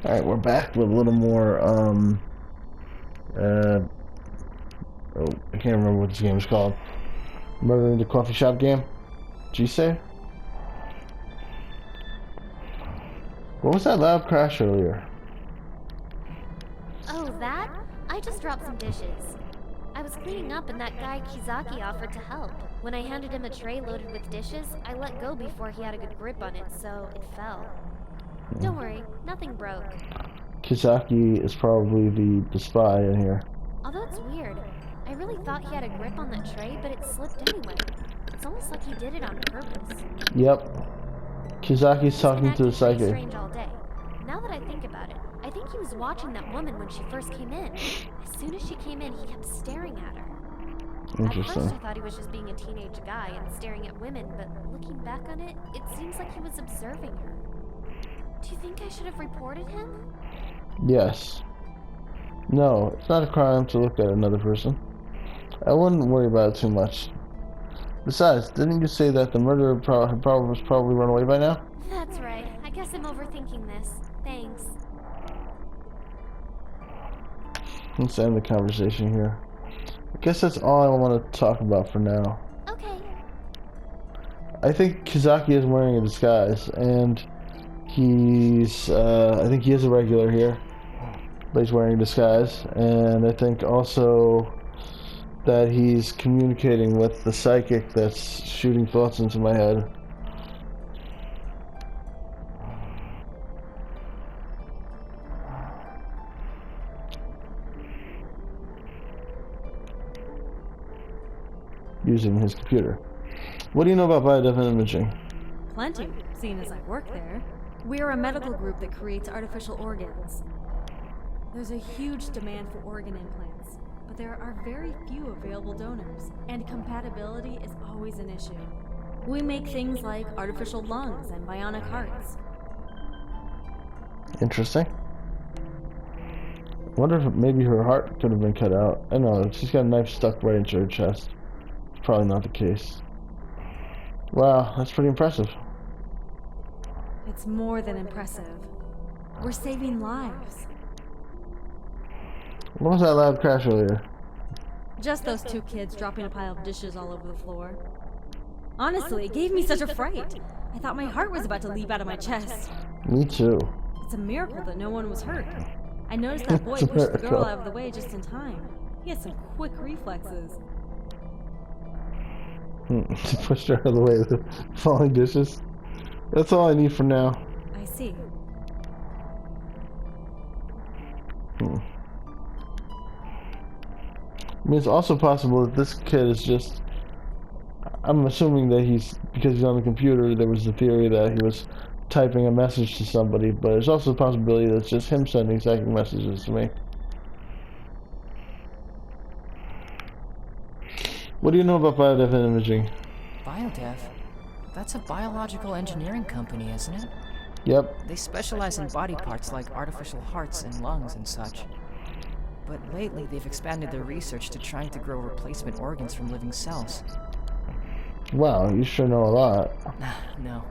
Alright, we're back with a little more, uh, oh, I can't remember what this game is called. Murder in the Coffee Shop game? Jisei? What was that loud crash earlier? Oh, that? I just dropped some dishes. I was cleaning up and that guy Kizaki offered to help. When I handed him a tray loaded with dishes, I let go before he had a good grip on it, so it fell. Don't worry, nothing broke. Kizaki is probably the spy in here. Although it's weird, I really thought he had a grip on that tray, but it slipped anyway. It's almost like he did it on purpose. Yep. Kizaki's talking to the psychic. Strange all day. Now that I think about it, I think he was watching that woman when she first came in. As soon as she came in, he kept staring at her. Interesting. At first I thought he was just being a teenage guy and staring at women, but looking back on it, it seems like he was observing her. Do you think I should have reported him? Yes. No, it's not a crime to look at another person. I wouldn't worry about it too much. Besides, didn't you say that the murderer was probably run away by now? That's right. I guess I'm overthinking this. Thanks. Let's end the conversation here. I guess that's all I want to talk about for now. Okay. I think Kizaki is wearing a disguise, and he's, I think he is a regular here, but he's wearing a disguise, and I think also that he's communicating with the psychic that's shooting thoughts into my head. Using his computer. What do you know about biodefinition imaging? Plenty, seeing as I work there. We're a medical group that creates artificial organs. There's a huge demand for organ implants, but there are very few available donors, and compatibility is always an issue. We make things like artificial lungs and bionic hearts. Interesting. I wonder if maybe her heart could have been cut out. I know, she's got a knife stuck right into her chest. It's probably not the case. Wow, that's pretty impressive. It's more than impressive. We're saving lives. What was that loud crash earlier? Just those two kids dropping a pile of dishes all over the floor. Honestly, it gave me such a fright. I thought my heart was about to leap out of my chest. Me too. It's a miracle that no one was hurt. I noticed that boy pushed the girl out of the way just in time. He had some quick reflexes. She pushed her out of the way with the falling dishes. That's all I need for now. I see. I mean, it's also possible that this kid is just... I'm assuming that because he's on the computer, there was the theory that he was typing a message to somebody, but there's also a possibility that it's just him sending psychic messages to me. What do you know about biodefinition imaging? Biodev? That's a biological engineering company, isn't it? Yep. They specialize in body parts like artificial hearts and lungs and such. But lately, they've expanded their research to trying to grow replacement organs from living cells. Wow, you sure know a lot. No,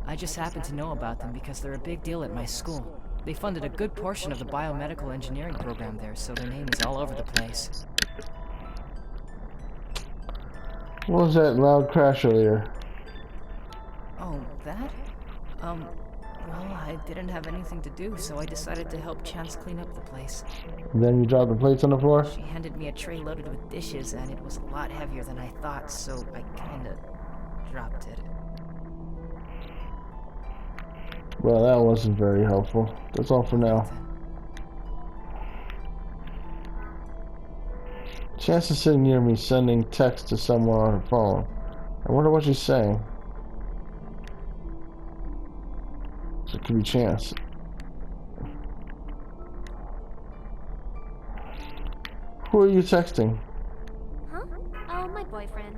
I just happen to know about them because they're a big deal at my school. They funded a good portion of the biomedical engineering program there, so their name is all over the place. What was that loud crash earlier? Oh, that? Well, I didn't have anything to do, so I decided to help Chance clean up the place. And then you dropped the plates on the floor? She handed me a tray loaded with dishes, and it was a lot heavier than I thought, so I kinda dropped it. Well, that wasn't very helpful. That's all for now. Chance is sitting near me sending text to someone on her phone. I wonder what she's saying. So it could be Chance. Who are you texting? Huh? Oh, my boyfriend.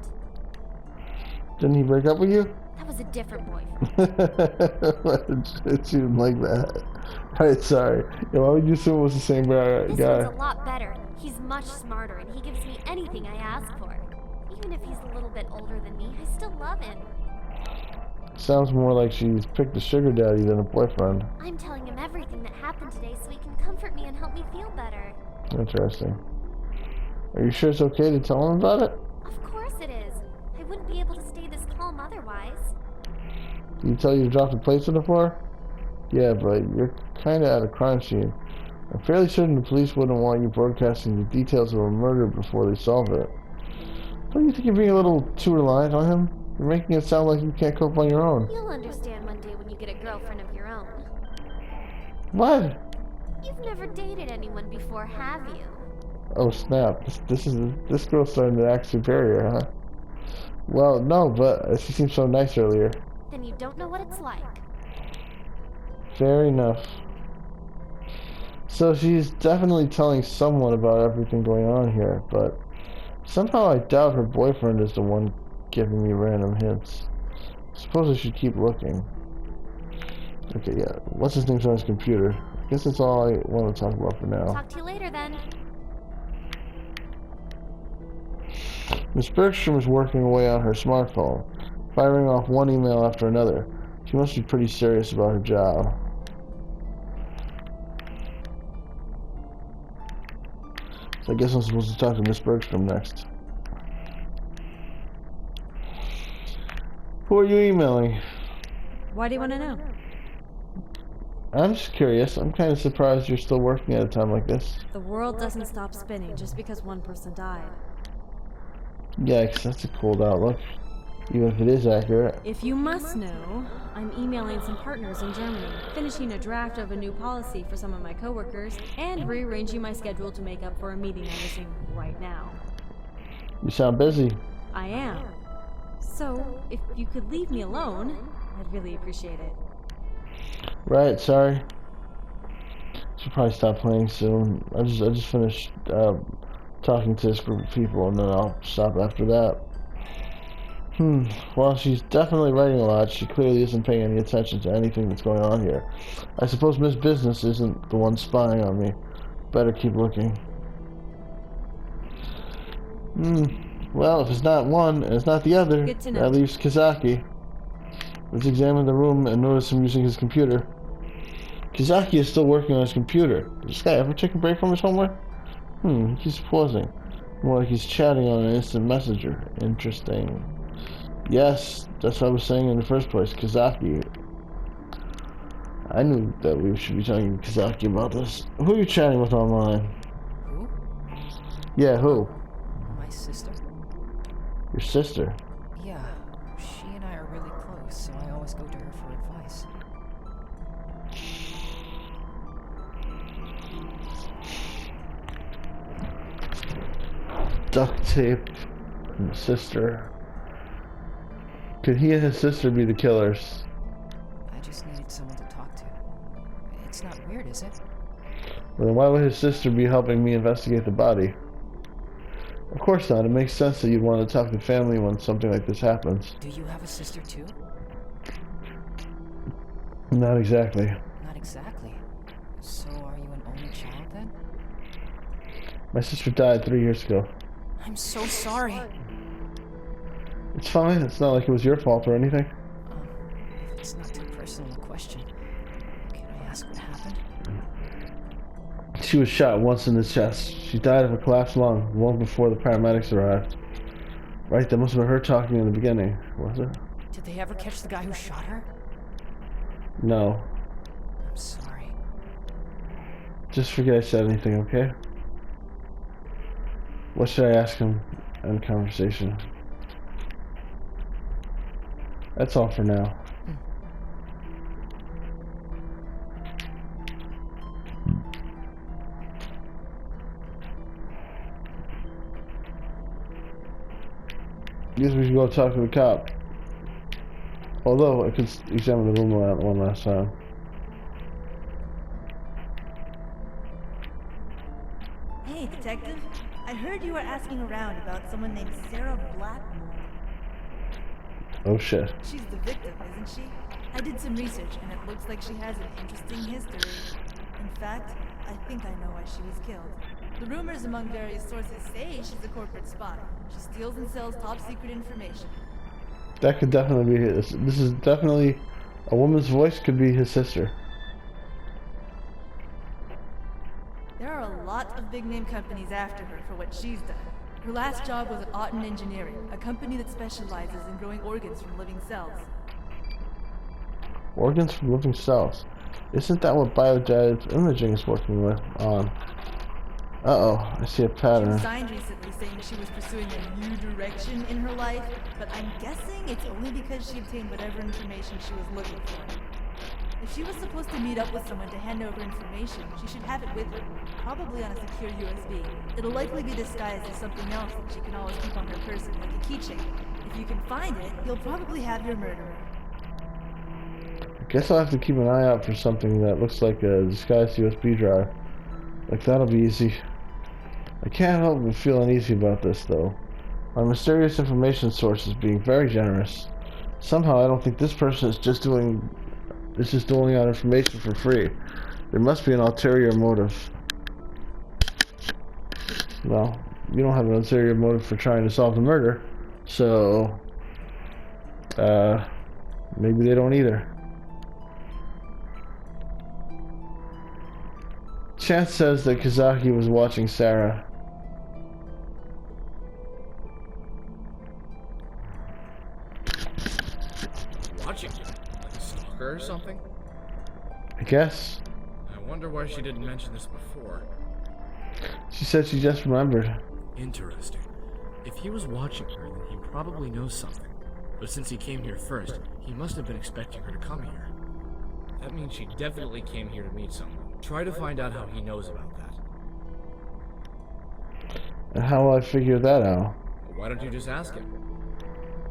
Didn't he break up with you? That was a different boyfriend. It seemed like that. Alright, sorry. Yeah, why would you assume it was the same guy? This one's a lot better. He's much smarter, and he gives me anything I ask for. Even if he's a little bit older than me, I still love him. Sounds more like she's picked a sugar daddy than a boyfriend. I'm telling him everything that happened today so he can comfort me and help me feel better. Interesting. Are you sure it's okay to tell him about it? Of course it is. I wouldn't be able to stay this calm otherwise. Did he tell you to drop the plates on the floor? Yeah, but you're kinda at a crime scene. I'm fairly certain the police wouldn't want you broadcasting the details of a murder before they solve it. Don't you think you're being a little too reliant on him? You're making it sound like you can't cope on your own. You'll understand one day when you get a girlfriend of your own. What? You've never dated anyone before, have you? Oh snap! This girl's starting to act superior, huh? Well, no, but she seemed so nice earlier. Then you don't know what it's like. Fair enough. So she's definitely telling someone about everything going on here, but somehow I doubt her boyfriend is the one giving me random hints. Suppose I should keep looking. Okay, yeah. What's his name's on his computer? I guess that's all I want to talk about for now. Talk to you later then. Miss Bergstrom is working away on her smartphone, firing off one email after another. She must be pretty serious about her job. So I guess I'm supposed to talk to Miss Bergstrom next. Who are you emailing? Why do you want to know? I'm just curious. I'm kind of surprised you're still working at a time like this. The world doesn't stop spinning just because one person died. Yikes, that's a cold outlook. Even if it is accurate. If you must know, I'm emailing some partners in Germany, finishing a draft of a new policy for some of my coworkers, and rearranging my schedule to make up for a meeting I'm missing right now. You sound busy. I am. So, if you could leave me alone, I'd really appreciate it. Right, sorry. Should probably stop playing soon. I just finished talking to this group of people, and then I'll stop after that. Well, she's definitely writing a lot. She clearly isn't paying any attention to anything that's going on here. I suppose Miss Business isn't the one spying on me. Better keep looking. Well, if it's not one, and it's not the other, Good to know. that leaves Kizaki. Let's examine the room and notice him using his computer. Kizaki is still working on his computer. Does this guy ever take a break from his homework? He's pausing. More like he's chatting on an instant messenger. Interesting. Yes, that's what I was saying in the first place. Kizaki. I knew that we should be talking to Kizaki about this. Who are you chatting with online? Who? Yeah, who? My sister. Your sister. Yeah, she and I are really close, so I always go to her for advice. Duct tape. And sister. Could he and his sister be the killers? I just needed someone to talk to. It's not weird, is it? Well, then why would his sister be helping me investigate the body? Of course not. It makes sense that you'd want to talk to family when something like this happens. Do you have a sister too? Not exactly. Not exactly. So are you an only child then? My sister died 3 years ago. I'm so sorry. It's fine. It's not like it was your fault or anything. If it's not too personal a question, can I ask what happened? She was shot once in the chest. She died of a collapsed lung long before the paramedics arrived. Right, that must have been her talking in the beginning, was it? Did they ever catch the guy who shot her? No. I'm sorry. Just forget I said anything, okay? What should I ask him in conversation? That's all for now. Guess we should go talk to the cop. Although, I could examine the room one last time. Hey, detective. I heard you were asking around about someone named Sarah Blackmore. Oh shit. She's the victim, isn't she? I did some research, and it looks like she has an interesting history. In fact, I think I know why she was killed. The rumors among various sources say she's a corporate spy. She steals and sells top secret information. That could definitely be his. This is definitely a woman's voice. Could be his sister. There are a lot of big-name companies after her for what she's done. Her last job was at Auten Engineering, a company that specializes in growing organs from living cells. Organs from living cells. Isn't that what biodata imaging is working with on? Uh-oh, I see a She pattern. resigned recently saying she was pursuing a new direction in her life, but I'm guessing it's only because she obtained whatever information she was looking for. If she was supposed to meet up with someone to hand over information, she should have it with her, probably on a secure USB. It'll likely be disguised as something else that she can always keep on her person, like a keychain. If you can find it, you'll probably have your murderer. I guess I'll have to keep an eye out for something that looks like a disguised USB drive. Like, that'll be easy. I can't help but feel uneasy about this, though. My mysterious information source is being very generous. Somehow I don't think this person is just doling out information for free. There must be an ulterior motive. Well, you don't have an ulterior motive for trying to solve the murder, so maybe they don't either. Chance says that Kazaki was watching Sarah. Watching you? Like a stalker or something? I guess. I wonder why she didn't mention this before. She said she just remembered. Interesting. If he was watching her, then he probably knows something. But since he came here first, he must have been expecting her to come here. That means she definitely came here to meet someone. Try to find out how he knows about that. And how will I figure that out? Why don't you just ask him?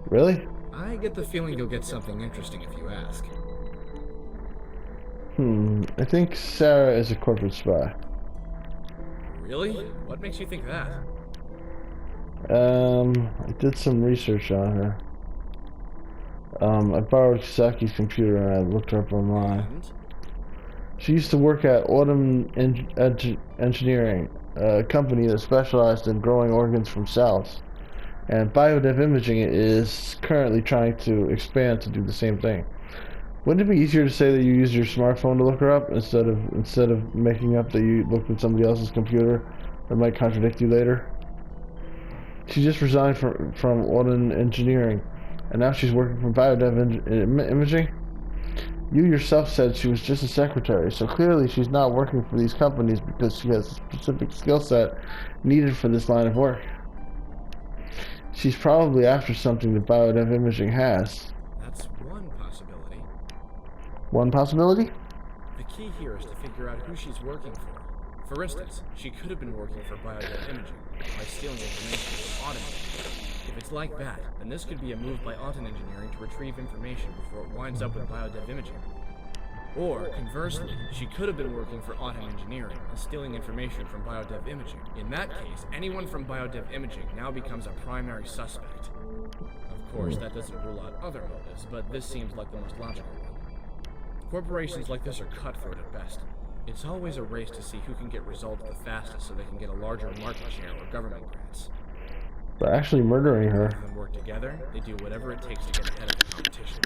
Really? I get the feeling you'll get something interesting if you ask. I think Sarah is a corporate spy. Really? What makes you think that? I did some research on her. I borrowed Kisaki's computer and I looked her up online. And? She used to work at Autumn Engineering, a company that specialized in growing organs from cells. And Biodev Imaging is currently trying to expand to do the same thing. Wouldn't it be easier to say that you used your smartphone to look her up instead of making up that you looked at somebody else's computer that might contradict you later? She just resigned from Autumn Engineering, and now she's working for Biodev Imaging. You yourself said she was just a secretary, so clearly she's not working for these companies because she has a specific skill set needed for this line of work. She's probably after something that Biodev Imaging has. That's one possibility. One possibility? The key here is to figure out who she's working for. For instance, she could have been working for Biodev Imaging by stealing information from Auten Engineering. If it's like that, then this could be a move by Auten Engineering to retrieve information before it winds up with Biodev Imaging. Or, conversely, she could have been working for Auten Engineering and stealing information from Biodev Imaging. In that case, anyone from Biodev Imaging now becomes a primary suspect. Of course, that doesn't rule out other motives, but this seems like the most logical one. Corporations like this are cutthroat at best. It's always a race to see who can get results the fastest so they can get a larger market share or government grants. But actually murdering her. When they work together, they do whatever it takes to get ahead of the competition.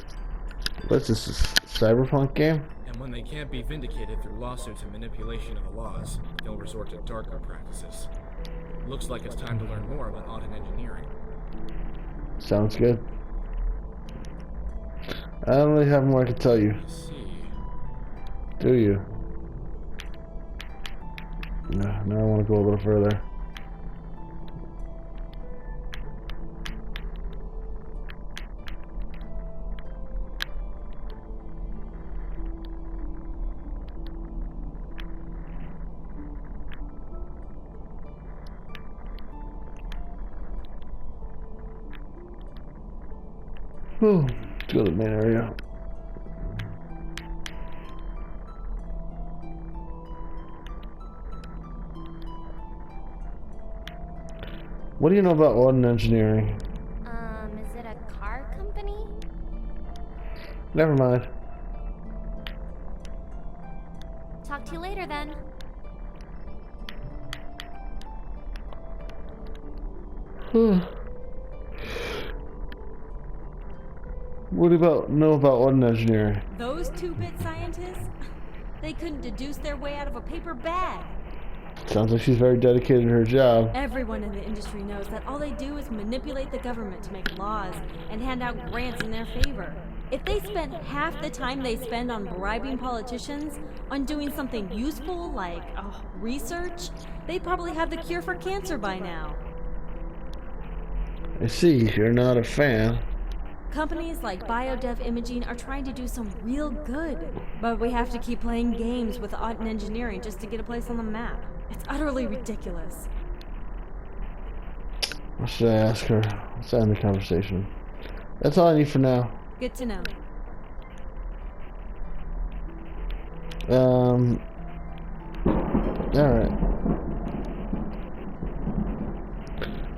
What's this, a cyberpunk game? And when they can't be vindicated through lawsuits and manipulation of the laws, they'll resort to darker practices. Looks like it's time to learn more about Auten Engineering. Sounds good. I don't really have more to tell you. I see. Do you? No, now I want to go a little further. Let's go to the main area. What do you know about Auden Engineering? Is it a car company? Never mind. Talk to you later then. What do you know about Auden engineering? Those 2-bit scientists? They couldn't deduce their way out of a paper bag. Sounds like she's very dedicated to her job. Everyone in the industry knows that all they do is manipulate the government to make laws and hand out grants in their favor. If they spent half the time they spend on bribing politicians on doing something useful like research, they'd probably have the cure for cancer by now. I see, you're not a fan. Companies like Biodev Imaging are trying to do some real good, but we have to keep playing games with Auden Engineering just to get a place on the map. It's utterly ridiculous. What should I ask her? Let's end the conversation. That's all I need for now. Good to know. Alright.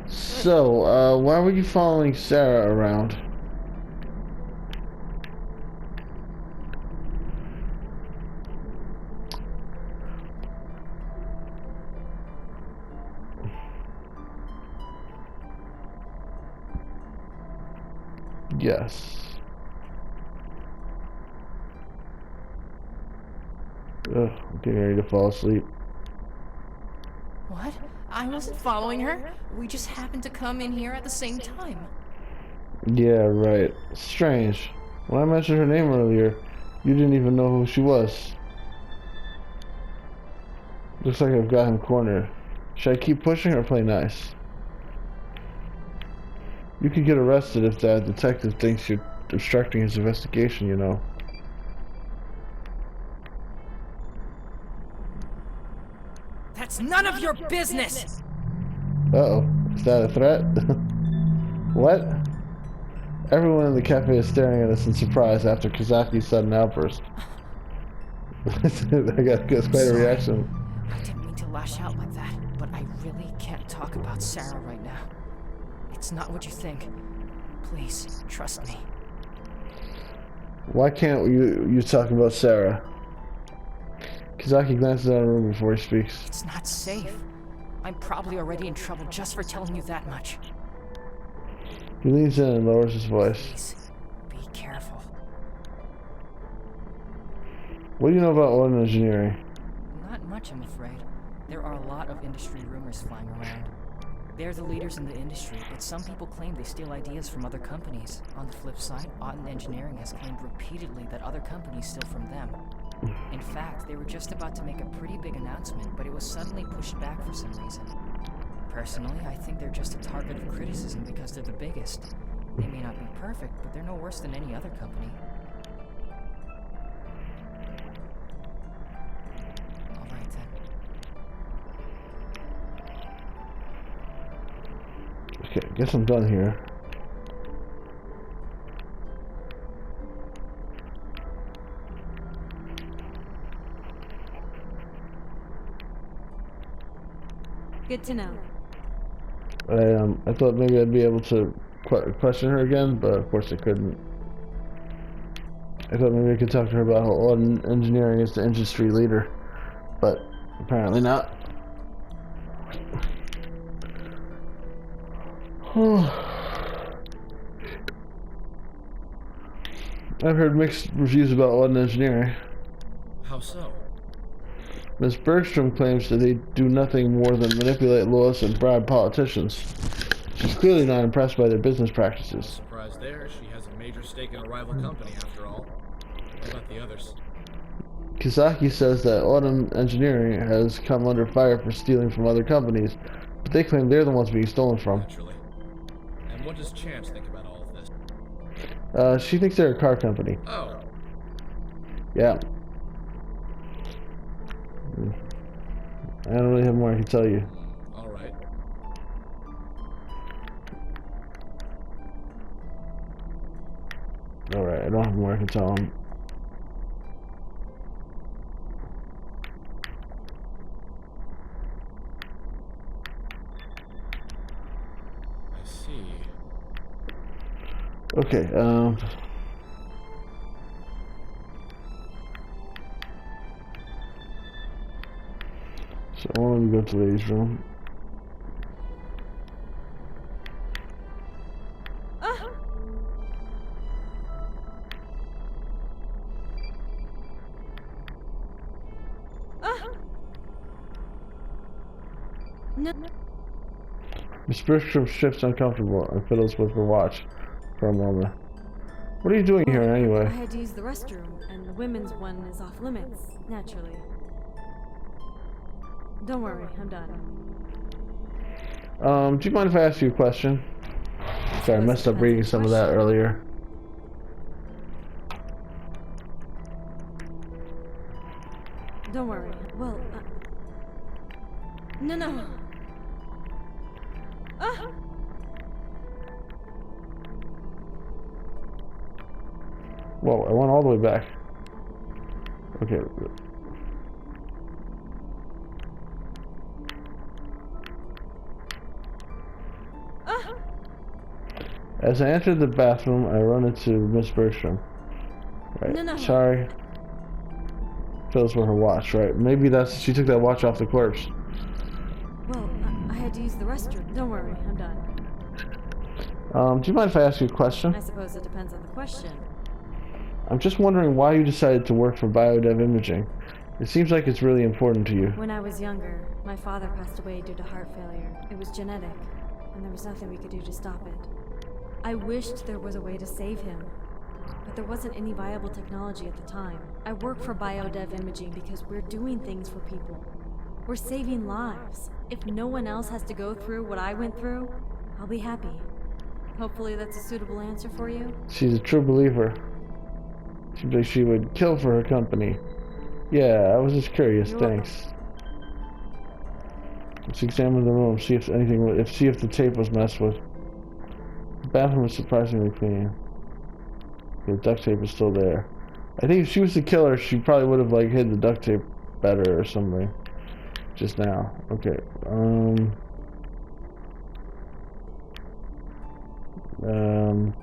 So, why were you following Sarah around? Yes. Ugh, I'm getting ready to fall asleep. What? I wasn't following her. We just happened to come in here at the same time. Yeah, right. Strange. When I mentioned her name earlier, you didn't even know who she was. Looks like I've got him cornered. Should I keep pushing or play nice? You could get arrested if that detective thinks you're obstructing his investigation, you know. That's none of your business! Uh-oh. Is that a threat? What? Everyone in the cafe is staring at us in surprise after Kazaki's sudden outburst. That's quite a reaction. I didn't mean to lash out like that, but I really can't talk about Sarah right now. It's not what you think. Please, trust me. Why can't you talk about Sarah? Kazaki glances out of the room before he speaks. It's not safe. I'm probably already in trouble just for telling you that much. He leans in and lowers his voice. Please, be careful. What do you know about Auden engineering? Not much, I'm afraid. There are a lot of industry rumors flying around. They're the leaders in the industry, but some people claim they steal ideas from other companies. On the flip side, Auden Engineering has claimed repeatedly that other companies steal from them. In fact, they were just about to make a pretty big announcement, but it was suddenly pushed back for some reason. Personally, I think they're just a target of criticism because they're the biggest. They may not be perfect, but they're no worse than any other company. Alright then. Okay, I guess I'm done here. Good to know. I thought maybe I'd be able to question her again, but of course I couldn't. I thought maybe I could talk to her about how Auden Engineering is the industry leader, but apparently not. I've heard mixed reviews about Auden Engineering. How so? Ms. Bergstrom claims that they do nothing more than manipulate laws and bribe politicians. She's clearly not impressed by their business practices. Surprise there, she has a major stake in a rival company after all. What about the others? Kazaki says that Auden Engineering has come under fire for stealing from other companies, but they claim they're the ones being stolen from. Naturally. And what does Chance think about all of this? She thinks they're a car company. Oh, Yeah. I don't really have more I can tell you. alright. Alright, I don't have more I can tell him. I see. Okay, so I want to go to the ladies' room. No. Miss Bertram shifts uncomfortable and fiddles with her watch for a moment. What are you doing here I anyway? had to use the restroom, and the women's one is off limits, naturally. Don't worry, I'm done. Do you mind if I ask you a question? Sorry, I messed up reading some of that earlier. Don't worry. Well, no. Ah! Whoa, I went all the way back. Okay. As I entered the bathroom, I run into Miss Bertram. Right. No. Sorry. Fills with her watch, right? Maybe she took that watch off the corpse. Well, I had to use the restroom. Don't worry, I'm done. Do you mind if I ask you a question? I suppose it depends on the question. I'm just wondering why you decided to work for Biodev Imaging. It seems like it's really important to you. When I was younger, my father passed away due to heart failure. It was genetic, and there was nothing we could do to stop it. I wished there was a way to save him, but there wasn't any viable technology at the time. I work for Biodev Imaging because we're doing things for people. We're saving lives. If no one else has to go through what I went through, I'll be happy. Hopefully that's a suitable answer for you. She's a true believer. Seems like she would kill for her company. Yeah, I was just curious. You're Thanks. Let's examine the room, see if the tape was messed with. The bathroom is surprisingly clean. The duct tape is still there. I think if she was the killer, she probably would have like hid the duct tape better or something. Just now. Okay.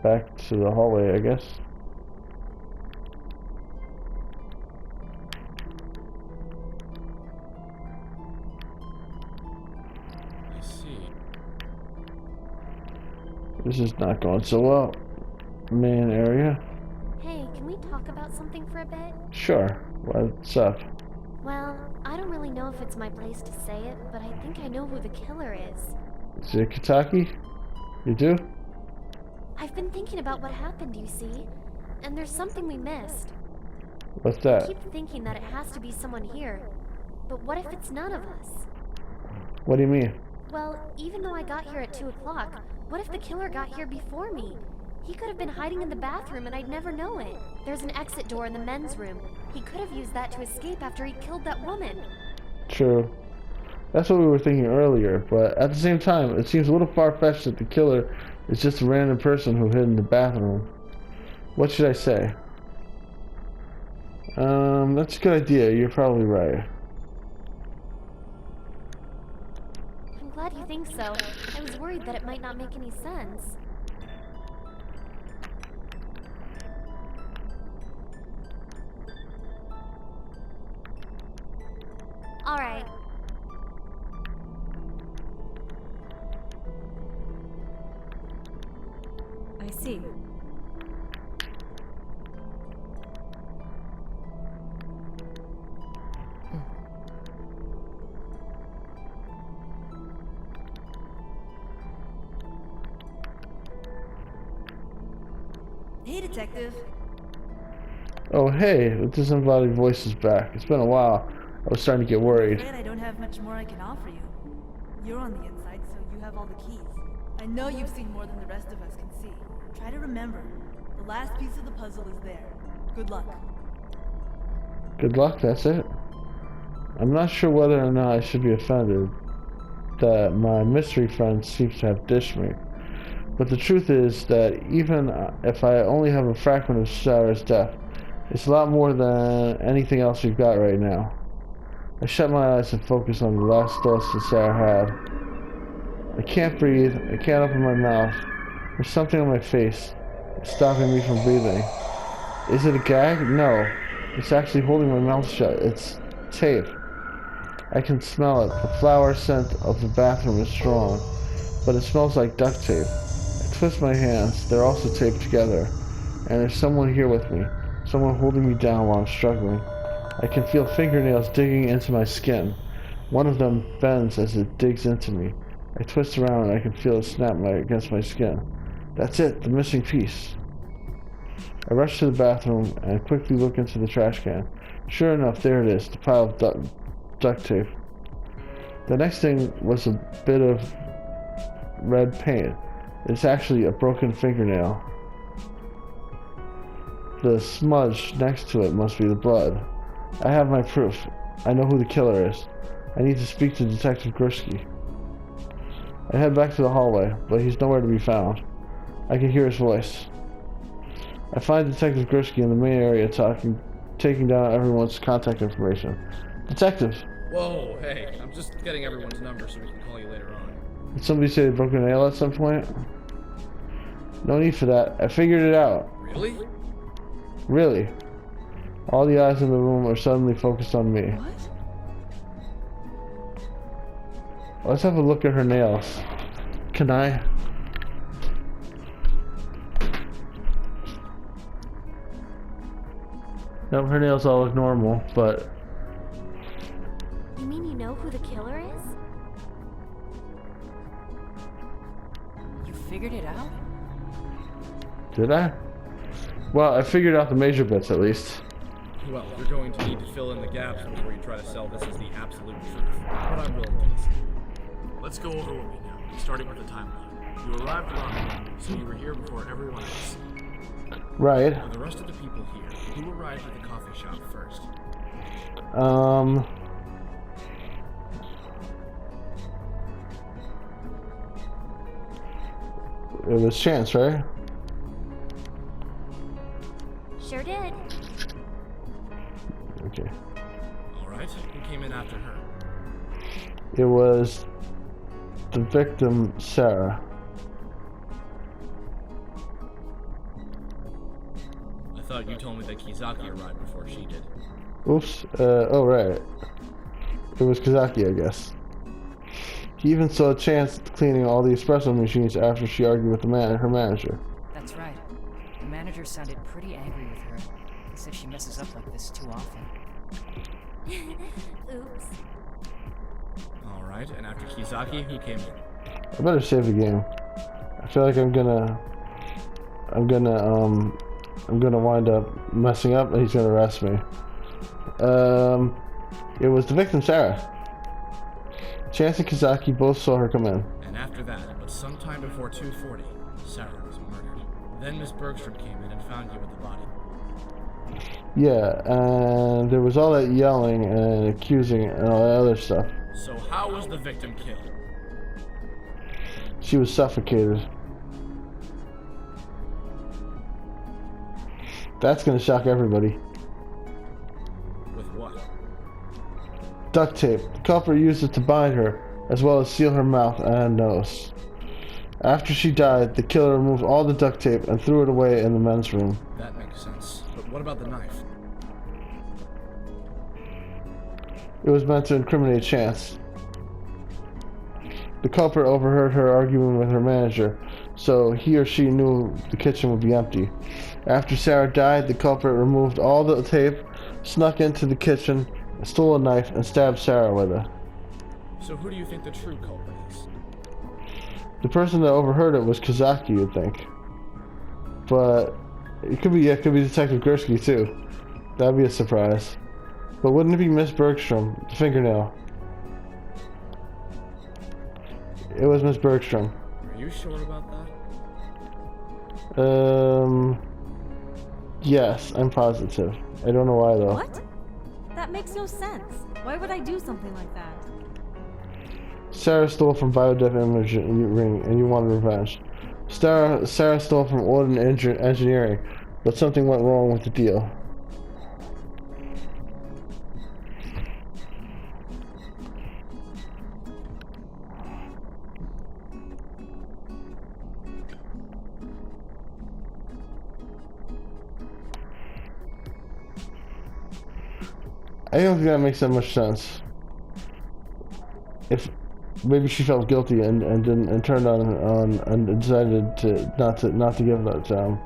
Back to the hallway, I guess. I see. This is not going so well. Main area. Hey, can we talk about something for a bit? Sure. What's up? Well, I don't really know if it's my place to say it, but I think I know who the killer is. Is it Kitaki? You do? I've been thinking about what happened, you see, and there's something we missed. What's I that? keep thinking that it has to be someone here, but what if it's none of us? What do you mean? Well, even though I got here at 2 o'clock, what if the killer got here before me? He could have been hiding in the bathroom and I'd never know it. There's an exit door in the men's room. He could have used that to escape after he killed that woman. True. That's what we were thinking earlier, but at the same time, it seems a little far-fetched that the killer is just a random person who hid in the bathroom. What should I say? That's a good idea. You're probably right. I'm glad you think so. I was worried that it might not make any sense. Alright. I see. Hey, detective. Oh, hey, the disembodied voice is back. It's been a while. I was starting to get I'm worried. afraid I don't have much more I can offer you. You're on the inside, so you have all the keys. I know you've seen more than the rest of us can see. Try to remember. The last piece of the puzzle is there. Good luck. Good luck, that's it. I'm not sure whether or not I should be offended that my mystery friend seems to have dished me. But the truth is that even if I only have a fragment of Sarah's death, it's a lot more than anything else we've got right now. I shut my eyes and focus on the last thoughts that Sarah had. I can't breathe, I can't open my mouth. There's something on my face. It's stopping me from breathing. Is it a gag? No. It's actually holding my mouth shut. It's tape. I can smell it. The flower scent of the bathroom is strong, but it smells like duct tape. I twist my hands. They're also taped together. And there's someone here with me. Someone holding me down while I'm struggling. I can feel fingernails digging into my skin. One of them bends as it digs into me. I twist around and I can feel it snap against my skin. That's it, the missing piece. I rush to the bathroom and quickly look into the trash can. Sure enough, there it is, the pile of duct tape. The next thing was a bit of red paint. It's actually a broken fingernail. The smudge next to it must be the blood. I have my proof. I know who the killer is. I need to speak to Detective Gursky. I head back to the hallway, but he's nowhere to be found. I can hear his voice. I find Detective Gursky in the main area taking down everyone's contact information. Detective! Whoa, hey, I'm just getting everyone's number so we can call you later on. Did somebody say they broke a nail at some point? No need for that. I figured it out. Really? Really? All the eyes in the room are suddenly focused on me. What? Let's have a look at her nails. Can I? Nope, her nails all look normal, but... You mean you know who the killer is? You figured it out? Did I? Well, I figured out the major bits at least. Well, you're going to need to fill in the gaps before you try to sell this as the absolute truth. But I'm willing to listen. Let's go over what we know, starting with the timeline. You arrived around 1, so you were here before everyone else. Right. For the rest of the people here, who arrived at the coffee shop first? It was Chance, right? Sure did. Okay. Alright, who came in after her? It was the victim, Sarah. I thought you told me that Kizaki arrived before she did. Oops. Oh, right. It was Kazaki, I guess. He even saw Chance cleaning all the espresso machines after she argued with her manager. That's right. The manager sounded pretty angry with her. He said she messes up like this too often. Oops. Alright, and after Kizaki, who came in? I better save the game. I feel like I'm gonna wind up messing up and he's gonna arrest me. It was the victim, Sarah. Chance and Kazaki both saw her come in. And after that, but sometime before 2:40, Sarah was murdered. Then Miss Bergstrom came in and found you with the body. Yeah, and there was all that yelling and accusing and all that other stuff. So how was the victim killed? She was suffocated. That's gonna shock everybody. With what? Duct tape. The culprit used it to bind her, as well as seal her mouth and nose. After she died, the killer removed all the duct tape and threw it away in the men's room. That makes sense. But what about the knife? It was meant to incriminate Chance. The culprit overheard her arguing with her manager, so he or she knew the kitchen would be empty. After Sarah died, the culprit removed all the tape, snuck into the kitchen, stole a knife, and stabbed Sarah with it. So who do you think the true culprit is? The person that overheard it was Kazaki, you'd think. But it could be Detective Gursky too. That'd be a surprise. But wouldn't it be Miss Bergstrom, the fingernail? It was Miss Bergstrom. Are you sure about that? Yes, I'm positive. I don't know why though. What? That makes no sense. Why would I do something like that? Sarah stole from Biodef Imaging and you wanted revenge. Sarah stole from Ordin Engineering, but something went wrong with the deal. I don't think that makes that much sense. If maybe she felt guilty and turned on and decided to not to give that to him.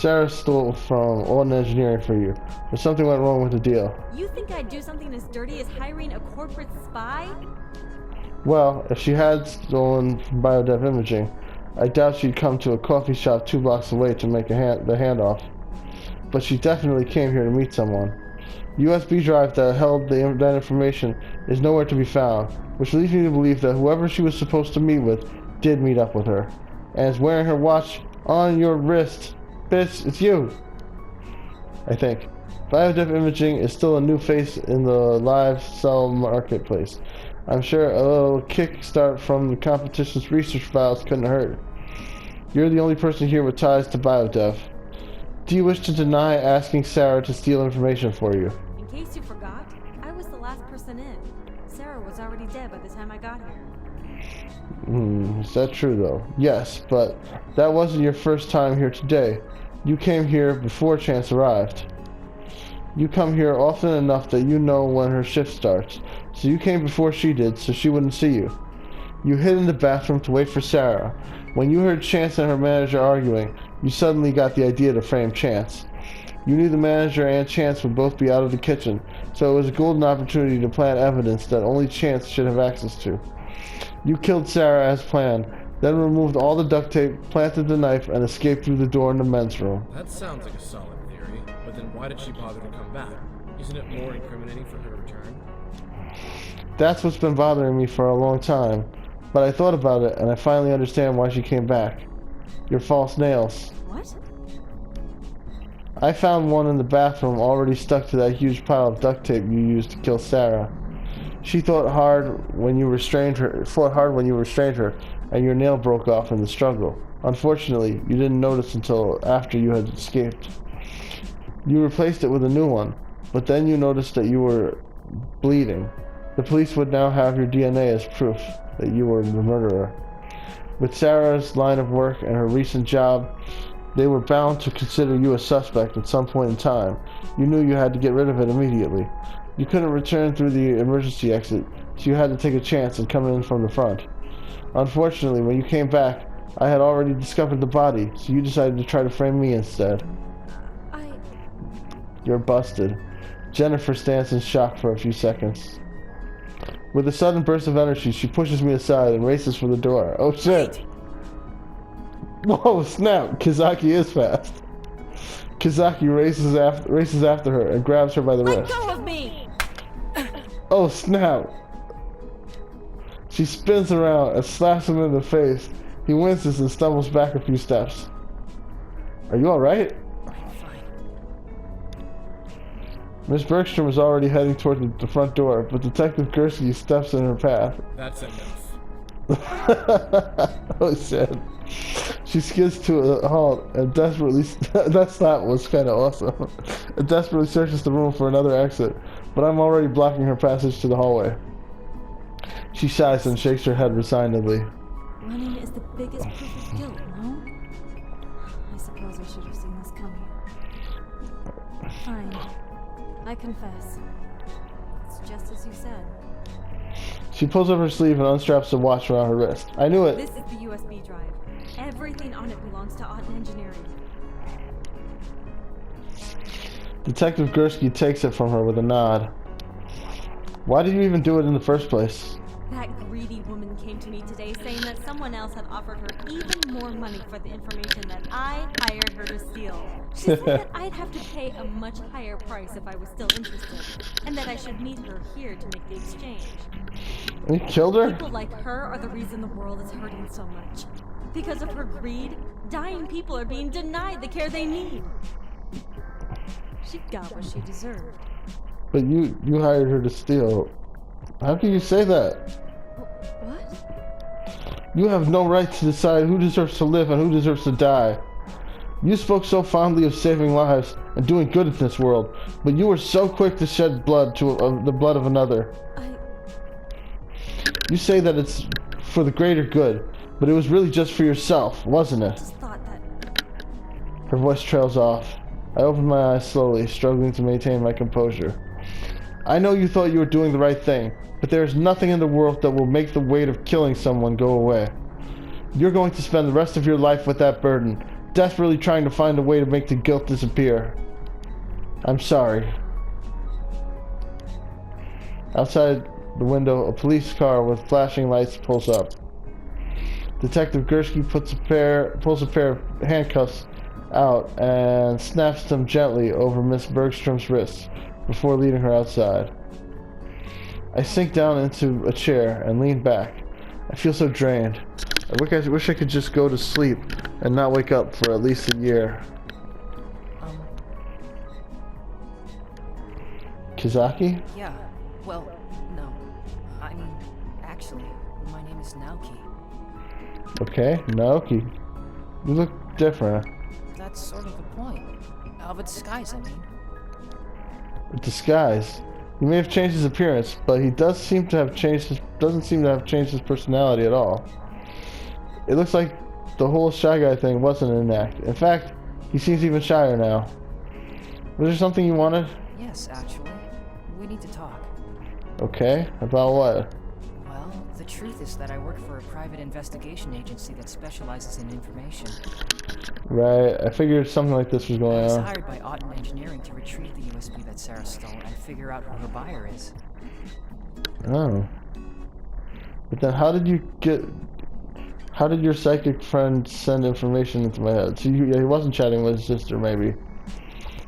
Sarah stole from Alden Engineering for you, but something went wrong with the deal. You think I'd do something as dirty as hiring a corporate spy? Well, if she had stolen from Biodev Imaging, I doubt she'd come to a coffee shop 2 blocks away to make the handoff. But she definitely came here to meet someone. The USB drive that held that information is nowhere to be found, which leads me to believe that whoever she was supposed to meet with did meet up with her, and is wearing her watch on your wrist. Bitch, it's you! I think. Biodev Imaging is still a new face in the live cell marketplace. I'm sure a little kickstart from the competition's research files couldn't hurt. You're the only person here with ties to Biodev. Do you wish to deny asking Sarah to steal information for you? In case you forgot, I was the last person in. Sarah was already dead by the time I got here. Is that true though? Yes, but that wasn't your first time here today. You came here before Chance arrived. You come here often enough that you know when her shift starts, so you came before she did so she wouldn't see you. You hid in the bathroom to wait for Sarah. When you heard Chance and her manager arguing, you suddenly got the idea to frame Chance. You knew the manager and Chance would both be out of the kitchen, so it was a golden opportunity to plant evidence that only Chance should have access to. You killed Sarah as planned, then removed all the duct tape, planted the knife, and escaped through the door in the men's room. That sounds like a solid theory, but then why did she bother to come back? Isn't it more incriminating for her to return? That's what's been bothering me for a long time, but I thought about it and I finally understand why she came back. Your false nails. What? I found one in the bathroom already stuck to that huge pile of duct tape you used to kill Sarah. She fought hard when you restrained her, and your nail broke off in the struggle. Unfortunately, you didn't notice until after you had escaped. You replaced it with a new one, but then you noticed that you were bleeding. The police would now have your DNA as proof that you were the murderer. With Sarah's line of work and her recent job, they were bound to consider you a suspect at some point in time. You knew you had to get rid of it immediately. You couldn't return through the emergency exit, so you had to take a chance and come in from the front. Unfortunately, when you came back, I had already discovered the body, so you decided to try to frame me instead. You're busted. Jennifer stands in shock for a few seconds. With a sudden burst of energy, she pushes me aside and races for the door. Oh shit! Whoa, snap! Kizaki is fast. Kizaki races after her and grabs her by the wrist. Let go of me! Oh snap! She spins around and slaps him in the face. He winces and stumbles back a few steps. Are you alright? Miss Bergstrom is already heading toward the front door, but Detective Gursky steps in her path. That's enough. Oh shit. She skids to a halt and desperately... that slap was kind of awesome. And desperately searches the room for another exit, but I'm already blocking her passage to the hallway. She sighs and shakes her head resignedly. Running is the biggest proof of guilt, no? I suppose I should have seen this coming. Fine. I confess. It's just as you said. She pulls up her sleeve and unstraps the watch around her wrist. I knew it! This is the USB drive. Everything on it belongs to Otten Engineering. Detective Gursky takes it from her with a nod. Why did you even do it in the first place? That greedy woman came to me today saying that someone else had offered her even more money for the information that I hired her to steal. She said that I'd have to pay a much higher price if I was still interested, and that I should meet her here to make the exchange. You killed her? People like her are the reason the world is hurting so much. Because of her greed, dying people are being denied the care they need. She got what she deserved. But you hired her to steal. How can you say that? What? You have no right to decide who deserves to live and who deserves to die. You spoke so fondly of saving lives and doing good in this world, but you were so quick to shed blood to the blood of another. You say that it's for the greater good, but it was really just for yourself, wasn't it? I just thought that... Her voice trails off. I open my eyes slowly, struggling to maintain my composure. I know you thought you were doing the right thing, but there is nothing in the world that will make the weight of killing someone go away. You're going to spend the rest of your life with that burden, desperately trying to find a way to make the guilt disappear. I'm sorry. Outside the window, a police car with flashing lights pulls up. Detective Gursky pulls a pair of handcuffs out and snaps them gently over Miss Bergstrom's wrists before leading her outside. I sink down into a chair and lean back. I feel so drained. I wish I could just go to sleep and not wake up for at least a year. Kizaki? Yeah. Well, no. I mean, actually, my name is Naoki. Okay, Naoki. You look different. That's sort of the point. Of a disguise, I mean. A disguise. He may have changed his appearance, but he doesn't seem to have changed his personality at all. It looks like the whole Shy Guy thing wasn't an act. In fact, he seems even shyer now. Was there something you wanted? Yes, actually. We need to talk. Okay, about what? Well, the truth is that I work for a private investigation agency that specializes in information. Right, I figured something like this was I going was on. hired by Auden Engineering to retrieve the USB that Sarah stole and figure out who her buyer is. Oh. But then how did your psychic friend send information into my head? So he wasn't chatting with his sister, maybe.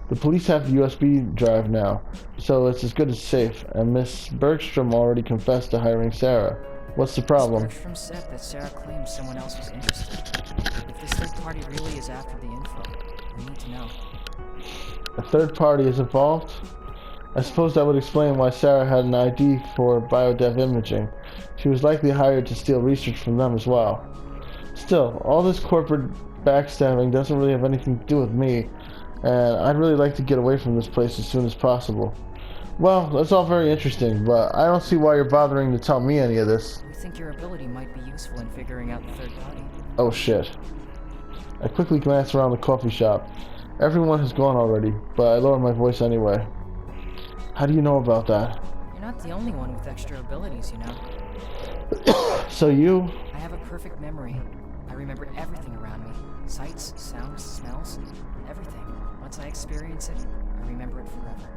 The police have the USB drive now, so it's as good as safe, and Miss Bergstrom already confessed to hiring Sarah. What's the problem? Miss Bergstrom said that Sarah claims someone else was interested. If this third party really is after the info, we need to know. A third party is involved? I suppose that would explain why Sarah had an ID for biodev imaging. She was likely hired to steal research from them as well. Still, all this corporate backstabbing doesn't really have anything to do with me, and I'd really like to get away from this place as soon as possible. Well, that's all very interesting, but I don't see why you're bothering to tell me any of this. We think your ability might be useful in figuring out the third party. Oh shit. I quickly glance around the coffee shop. Everyone has gone already, but I lower my voice anyway. How do you know about that? You're not the only one with extra abilities, you know. So you... I have a perfect memory. I remember everything around me. Sights, sounds, smells, everything. Once I experience it, I remember it forever.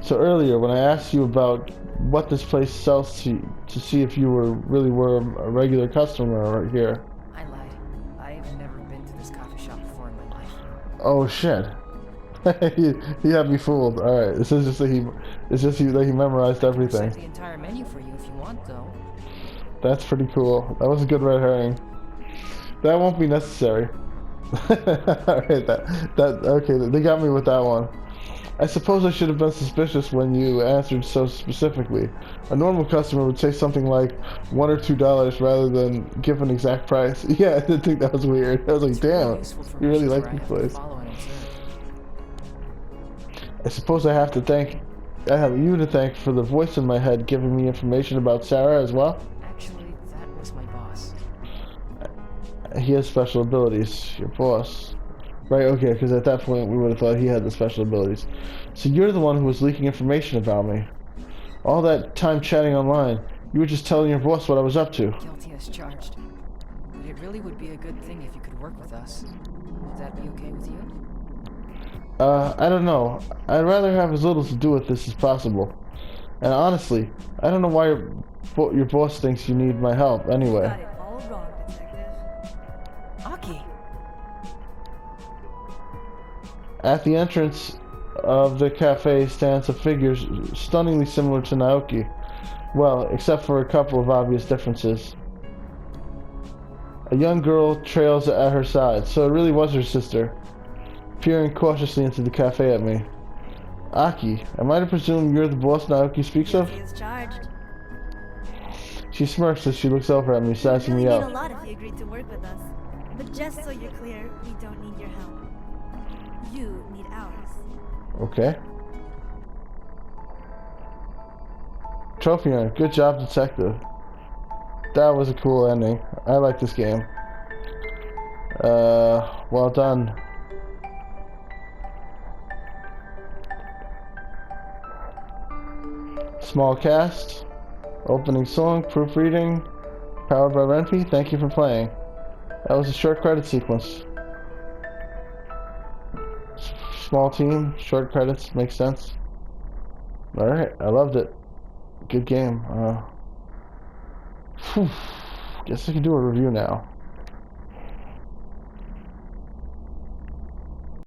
So earlier, when I asked you about what this place sells to see if you really were a regular customer here. I lied. I've never been to this coffee shop before in my life. Oh shit. he had me fooled. Alright, it's just that he memorized I'll everything. set the entire menu for you if you want, though. That's pretty cool. That was a good red herring. That won't be necessary. Alright, okay, they got me with that one. I suppose I should have been suspicious when you answered so specifically. A normal customer would say something like $1 or $2 rather than give an exact price. Yeah, I did think that was weird. I was like, damn, you really like this place. I suppose I have you to thank for the voice in my head giving me information about Sarah as well? Actually, that was my boss. He has special abilities. Your boss. Right, okay, because at that point we would have thought he had the special abilities. So you're the one who was leaking information about me. All that time chatting online, you were just telling your boss what I was up to. Guilty as charged. But it really would be a good thing if you could work with us. Would that be okay with you? I don't know. I'd rather have as little to do with this as possible. And honestly, I don't know why your boss thinks you need my help anyway. Got it all wrong, Detective. Aki! At the entrance of the cafe stands a figure stunningly similar to Naoki. Well, except for a couple of obvious differences. A young girl trails at her side, so it really was her sister, peering cautiously into the cafe at me. Aki, am I to presume you're the boss Naoki speaks of? He is charged. She smirks as she looks over at me, sizing me You really up. mean a lot if you agreed to work with us. But just so you're clear, we don't need your help. You need ours. Okay. Trophy earned. Good job, detective. That was a cool ending. I like this game. Well done. Small cast. Opening song, proofreading. Powered by Renfi. Thank you for playing. That was a short credit sequence. small team, short credits, makes sense. Alright, I loved it. Good game. Guess I can do a review now.